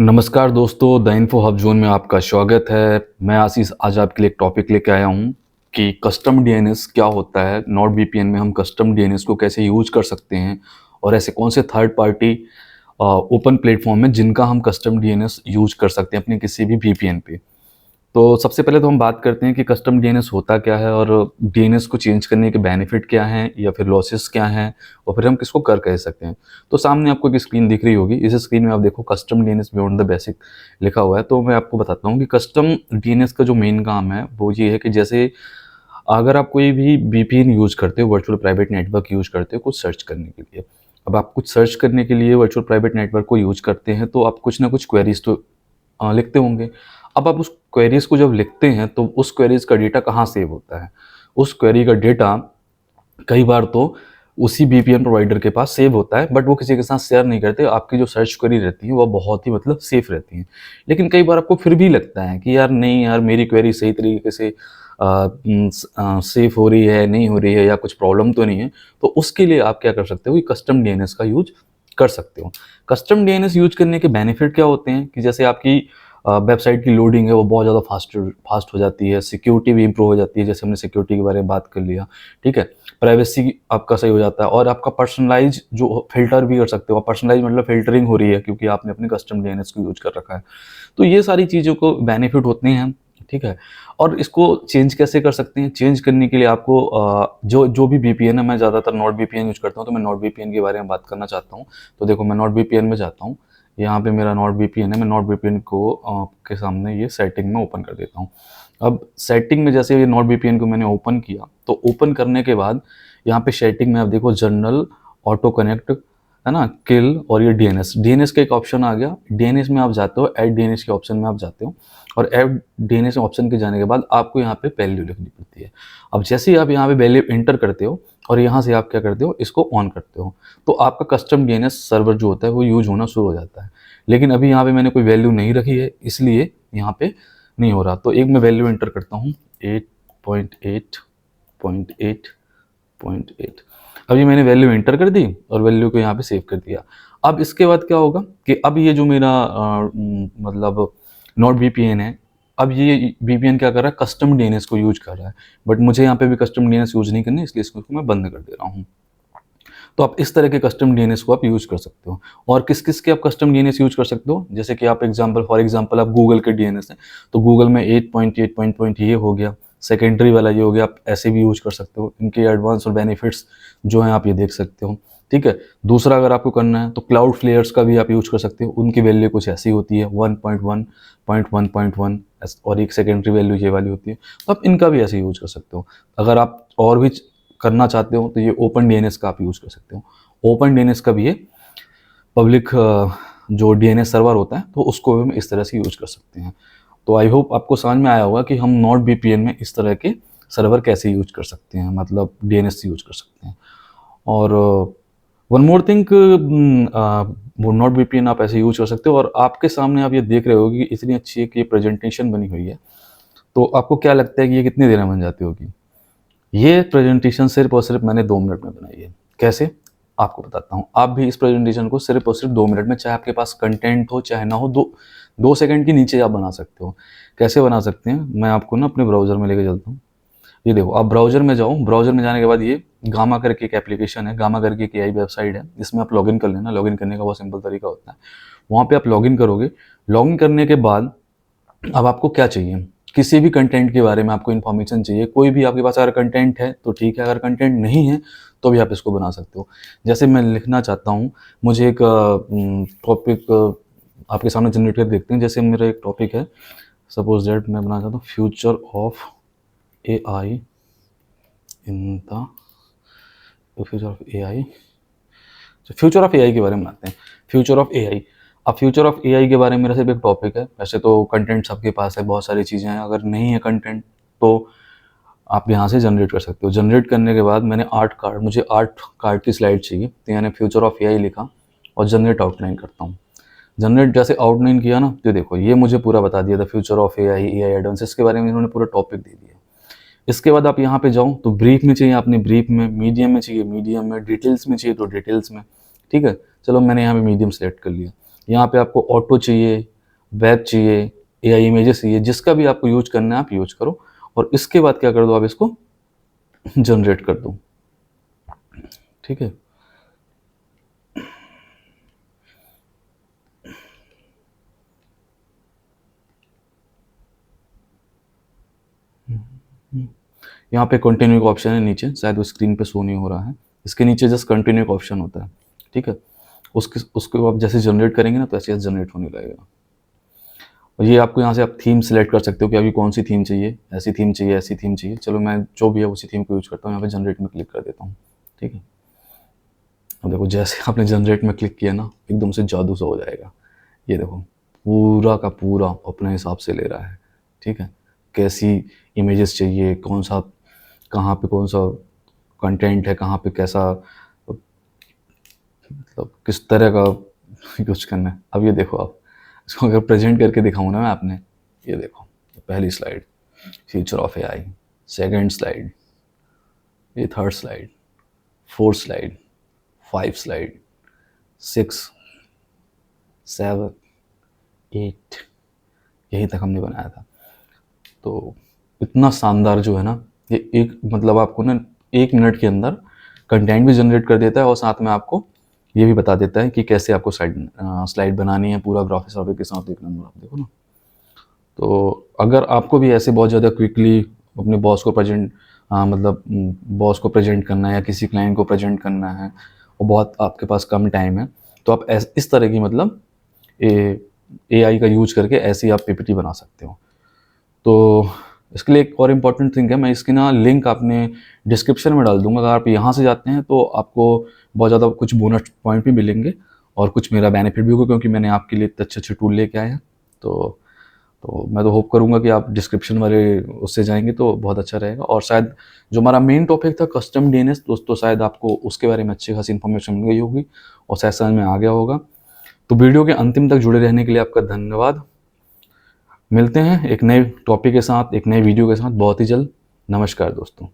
नमस्कार दोस्तों, the info hub zone में आपका स्वागत है। मैं आशीष आज आपके लिए एक टॉपिक लेके आया हूँ कि कस्टम डीएनएस क्या होता है। नॉट वीपीएन में हम कस्टम डीएनएस को कैसे यूज कर सकते हैं और ऐसे कौन से थर्ड पार्टी ओपन प्लेटफॉर्म है जिनका हम कस्टम डीएनएस यूज कर सकते हैं अपने किसी भी वीपीएन पे। तो सबसे पहले तो हम बात करते हैं कि कस्टम डीएनएस होता क्या है और डीएनएस को चेंज करने के बेनिफिट क्या हैं या फिर लॉसेस क्या हैं और फिर हम किसको कर कह सकते हैं। तो सामने आपको एक स्क्रीन दिख रही होगी, इस स्क्रीन में आप देखो custom DNS beyond the basic लिखा हुआ है। तो मैं आपको बताता हूँ कि कस्टम डीएनएस का जो मेन काम है वो ये है कि जैसे अगर आप कोई भी वीपीएन यूज करते हो, वर्चुअल प्राइवेट नेटवर्क यूज करते हो कुछ सर्च करने के लिए। अब आप कुछ सर्च करने के लिए वर्चुअल प्राइवेट नेटवर्क को यूज करते हैं तो आप कुछ ना कुछ क्वेरीज तो लिखते होंगे। अब आप उस क्वेरीज को जब लिखते हैं तो उस क्वेरीज का डेटा कहाँ सेव होता है? उस क्वेरी का डेटा कई बार तो उसी वीपीएन प्रोवाइडर के पास सेव होता है, बट वो किसी के साथ शेयर नहीं करते। आपकी जो सर्च क्वेरी रहती है वो बहुत ही सेफ रहती है। लेकिन कई बार आपको फिर भी लगता है कि यार नहीं यार, मेरी क्वेरी सही तरीके से सेफ हो रही है, नहीं हो रही है, या कुछ प्रॉब्लम तो नहीं है। तो उसके लिए आप क्या कर सकते हो कि कस्टम डीएनएस का यूज कर सकते हो। कस्टम डीएनएस यूज करने के बेनिफिट क्या होते हैं कि जैसे आपकी वेबसाइट की लोडिंग है वो बहुत ज़्यादा फास्ट हो जाती है, सिक्योरिटी भी इंप्रूव हो जाती है, जैसे हमने सिक्योरिटी के बारे में बात कर लिया, ठीक है। प्राइवेसी आपका सही हो जाता है और आपका पर्सनलाइज जो फिल्टर भी कर सकते हो। पर्सनलाइज मतलब फिल्टरिंग हो रही है क्योंकि आपने अपने कस्टम डीएनएस को यूज कर रखा है। तो ये सारी चीज़ों को बेनिफिट होते हैं, ठीक है। और इसको चेंज कैसे कर सकते हैं? चेंज करने के लिए आपको जो जो भी वीपीएन है, मैं ज़्यादातर नॉट वीपीएन यूज करता हूँ, तो मैं नॉट वीपीएन के बारे में बात करना चाहता हूँ। तो देखो, मैं नॉट वीपीएन में जाता हूँ। यहाँ पे मेरा नॉट वीपीएन है, मैं नॉट वीपीएन को आपके सामने ये सेटिंग में ओपन कर देता हूँ। अब सेटिंग में जैसे ये नॉट वीपीएन को मैंने ओपन किया, तो ओपन करने के बाद यहाँ पे सेटिंग में आप देखो जनरल, ऑटो कनेक्ट, है ना, किल और ये डीएनएस। डीएनएस का एक ऑप्शन आ गया। डीएनएस में आप जाते हो, ऐड डीएनएस के ऑप्शन में आप जाते हो और ऐड डीएनएस ऑप्शन के जाने के बाद आपको यहाँ पे वैल्यू लिखनी पड़ती है। अब जैसे ही आप यहाँ पे वैल्यू एंटर करते हो और यहाँ से आप क्या करते हो, इसको ऑन करते हो, तो आपका कस्टम डीएनएस सर्वर जो होता है वो यूज होना शुरू हो जाता है। लेकिन अभी यहाँ पे मैंने कोई वैल्यू नहीं रखी है, इसलिए यहाँ पे नहीं हो रहा। तो एक मैं वैल्यू एंटर करता हूँ 8.8.8.8। अब ये मैंने वैल्यू एंटर कर दी और वैल्यू को यहाँ पे सेव कर दिया। अब इसके बाद क्या होगा कि अब ये जो मेरा मतलब नॉट वीपीएन है, अब ये वीपीएन क्या कर रहा है, कस्टम डीएनएस को यूज कर रहा है। बट मुझे यहाँ पे भी कस्टम डीएनएस यूज नहीं करनी, इसलिए इसको मैं बंद कर दे रहा हूँ। तो आप इस तरह के कस्टम डीएनएस को आप यूज कर सकते हो। और किस किस के आप कस्टम डीएनएस यूज कर सकते हो, जैसे कि आप फॉर एग्जांपल आप गूगल के डीएनएस हैं, तो गूगल में 8.8 ये हो गया, सेकेंडरी वाला ये हो गया। आप ऐसे भी यूज कर सकते हो। इनके एडवांस और बेनिफिट्स जो हैं आप ये देख सकते हो, ठीक है। दूसरा अगर आपको करना है तो क्लाउड फ्लेयर्स का भी आप यूज कर सकते हो। उनकी वैल्यू कुछ ऐसी होती है 1.1.1.1 और एक सेकेंडरी वैल्यू ये वाली होती है। तो आप इनका भी ऐसे यूज कर सकते हो। अगर आप और भी करना चाहते हो तो ये ओपन डीएनएस का आप यूज कर सकते हो। ओपन डीएनएस का भी ये पब्लिक जो डीएनएस सर्वर होता है तो उसको भी हम इस तरह से यूज कर सकते हैं। तो आई होप आपको समझ में आया होगा कि हम नॉट वीपीएन में इस तरह के सर्वर कैसे यूज कर सकते हैं, मतलब डीएनएस यूज कर सकते हैं। और वन मोर थिंग, वो नॉट वीपीएन आप ऐसे यूज कर सकते हो। और आपके सामने आप ये देख रहे हो कि इतनी अच्छी एक ये प्रेजेंटेशन बनी हुई है, तो आपको क्या लगता है कि ये कितनी देर में बन जाती होगी? ये प्रेजेंटेशन सिर्फ और सिर्फ मैंने 2 मिनट में बनाई है। कैसे? आपको बताता हूँ। आप भी इस प्रेजेंटेशन को सिर्फ और सिर्फ 2 मिनट में, चाहे आपके पास कंटेंट हो चाहे ना हो, 2 सेकंड के नीचे आप बना सकते हो। कैसे बना सकते हैं, मैं आपको ना अपने ब्राउज़र में लेके चलता हूँ। ये देखो, आप ब्राउज़र में जाओ। ब्राउज़र में जाने के बाद ये गामा करके एक एप्लीकेशन है, गामा करके एक एआई वेबसाइट है, इसमें आप लॉगिन कर लेना। लॉगिन करने का बहुत सिंपल तरीका होता है। वहाँ पे आप लॉगिन करोगे। लॉगिन करने के बाद अब आपको क्या चाहिए, किसी भी कंटेंट के बारे में आपको इन्फॉर्मेशन चाहिए। कोई भी आपके पास अगर कंटेंट है तो ठीक है, अगर कंटेंट नहीं है तो भी आप इसको बना सकते हो। जैसे मैं लिखना चाहता हूँ, मुझे एक टॉपिक आपके सामने जनरेट कर देखते हैं। जैसे मेरा एक टॉपिक है, सपोज दैट मैं बनाना चाहता हूँ future of AI in the future of AI. Future of AI के बारे में बनाते हैं। Future of AI. अब फ्यूचर ऑफ एआई के बारे में मेरा सिर्फ एक टॉपिक है। वैसे तो कंटेंट सबके पास है, बहुत सारी चीज़ें हैं। अगर नहीं है कंटेंट तो आप यहाँ से जनरेट कर सकते हो। जनरेट करने के बाद मुझे 8 कार्ड की स्लाइड चाहिए, तो मैंने फ्यूचर ऑफ एआई लिखा और जनरेट आउटलाइन करता हूँ। जनरेट जैसे आउटलाइन किया ना, तो देखो ये मुझे पूरा बता दिया था future of AI, AI advances के बारे में इन्होंने पूरा टॉपिक दे दिया। इसके बाद आप यहाँ पे जाओ तो ब्रीफ में चाहिए, आपने ब्रीफ में, मीडियम में चाहिए मीडियम में, डिटेल्स में चाहिए तो डिटेल्स में, ठीक है। चलो मैंने यहाँ पे मीडियम सेलेक्ट कर लिया। यहाँ पे आपको ऑटो चाहिए, वेब चाहिए, एआई इमेजेस चाहिए, जिसका भी आपको यूज करना है आप यूज करो। और इसके बाद क्या कर दो, आप इसको जनरेट कर दो। ठीक है, यहाँ पे कंटिन्यू का ऑप्शन है नीचे, शायद वो स्क्रीन पे शो नहीं हो रहा है। इसके नीचे जस्ट कंटिन्यू का ऑप्शन होता है। ठीक है, उसको आप जैसे जनरेट करेंगे ना तो ऐसे जनरेट होने लगेगा। और ये आपको यहाँ से आप थीम सेलेक्ट कर सकते हो कि अभी कौन सी थीम चाहिए, ऐसी थीम चाहिए, ऐसी थीम चाहिए। चलो मैं जो भी है उसी थीम को यूज करता हूँ, यहाँ पे जनरेट में क्लिक कर देता हूँ। ठीक है, अब देखो जैसे आपने जनरेट में क्लिक किया ना, एकदम से जादू सा हो जाएगा। ये देखो पूरा का पूरा अपने हिसाब से ले रहा है। ठीक है, कैसी इमेजेस चाहिए, कौन सा, कहाँ पे कौन सा कंटेंट है, कहाँ पे कैसा, मतलब किस तरह का यूज करना है। अब ये देखो, आप इसको अगर प्रेजेंट करके दिखाऊँ ना मैं आपने, ये देखो पहली slide future of AI, second slide, ये third slide, fourth slide, 5 slide, 6, 7, 8, यहीं तक हमने बनाया था। तो इतना शानदार जो है ना, ये एक मतलब आपको ना 1 मिनट के अंदर कंटेंट भी जनरेट कर देता है और साथ में आपको ये भी बता देता है कि कैसे आपको स्लाइड बनानी है, पूरा ग्राफिक्स वाफिक के साथ। 1 नंबर, आप देखो ना। तो अगर आपको भी ऐसे बहुत ज़्यादा क्विकली अपने बॉस को प्रेजेंट मतलब बॉस को प्रेजेंट करना है या किसी क्लाइंट को प्रेजेंट करना है और बहुत आपके पास कम टाइम है, तो आप इस तरह की मतलब एआई का यूज करके ऐसी आप पीपीटी बना सकते हो। तो इसके लिए एक और इम्पॉर्टेंट थिंग है, मैं इसकी ना लिंक आपने डिस्क्रिप्शन में डाल दूंगा। अगर आप यहाँ से जाते हैं तो आपको बहुत ज़्यादा कुछ बोनस पॉइंट भी मिलेंगे और कुछ मेरा बेनिफिट भी होगा, क्योंकि मैंने आपके लिए इतने अच्छे अच्छे टूल लेके आए हैं। तो मैं तो होप करूँगा कि आप डिस्क्रिप्शन वाले उससे जाएंगे तो बहुत अच्छा रहेगा। और शायद जो हमारा मेन टॉपिक था कस्टम डीएनएस, दोस्तों शायद आपको उसके बारे में अच्छी खासी इन्फॉर्मेशन मिल गई होगी और शायद समझ में आ गया होगा। तो वीडियो के अंतिम तक जुड़े रहने के लिए आपका धन्यवाद। मिलते हैं एक नए टॉपिक के साथ, एक नए वीडियो के साथ बहुत ही जल्द। नमस्कार दोस्तों।